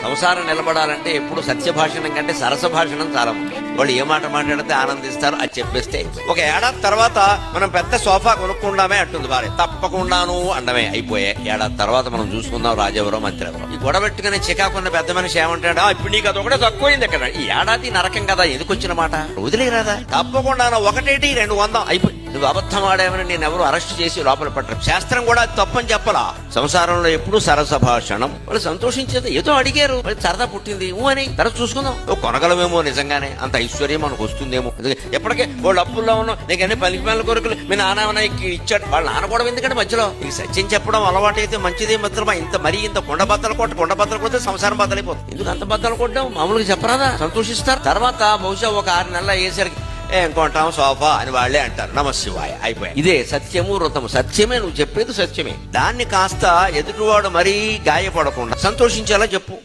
సంసారం నిలబడాలంటే ఎప్పుడు సత్యభాషణం కంటే సరస భాషణం చాలా ముఖ్యం. వాళ్ళు ఏ మాట మాట్లాడితే ఆనందిస్తారు అది చెప్పేస్తే. ఒక ఏడాది తర్వాత మనం పెద్ద సోఫా కొనుక్కుందామే అంటుంది భార్య. తప్పకుండాను అండమే. అయిపోయే ఏడాది తర్వాత మనం చూసుకుందాం రాజెవరో మంత్రి ఎవరో. ఈ గొడవ పెట్టుకునే చికాకున్న పెద్ద మనిషి ఏమంటాడు, ఇప్పుడు నీకు అది ఒకటే తక్కువైంది అక్కడ. ఈ ఏడాది నరకం కదా, ఎందుకు వచ్చిన మాట వదిలేరాదా? తప్పకుండాను 1:200 అయిపోయి. నువ్వు అబద్ధం ఆడామని నేను ఎవరు అరెస్ట్ చేసి లోపల పట్టరు. శాస్త్రం కూడా తప్పని చెప్పలా. సంసారంలో ఎప్పుడు సరస భాషణం. వాళ్ళు సంతోషించేది ఏదో అడిగారు, వాళ్ళు సరదా పుట్టింది అని తర్వాత చూసుకుందాం. నువ్వు కొనగలమేమో, నిజంగానే అంత ఐశ్వర్యం మనకు వస్తుందేమో. ఎప్పటికే వాళ్ళు అప్పుల్లో ఉన్నావు, నీకు అన్ని పలికి మేల కొరకులు మీ నాన్న ఇచ్చాడు. వాళ్ళ నాన్న కూడా ఎందుకంటే మధ్యలో నీకు సత్యం చెప్పడం అలవాటు అయితే మంచిదే మిత్రమా. ఇంత కొండ బద్దలు కొడితే సంసారం బద్దలైపోతుంది. ఎందుకు అంత బద్దలు కొట్టడం? మామూలుగా చెప్పరాదా? సంతోషిస్తారు. తర్వాత బహుశా ఒక 6 నెలలు అయ్యేసరికి ఏం కొంటాం సోఫా అని వాళ్ళే అంటారు. నమశివాయ అయిపోయాయి. ఇదే సత్యము వ్రతము. సత్యమే, నువ్వు చెప్పేది సత్యమే. దాన్ని కాస్త ఎదుటివాడు మరీ గాయపడకుండా సంతోషించేలా చెప్పు.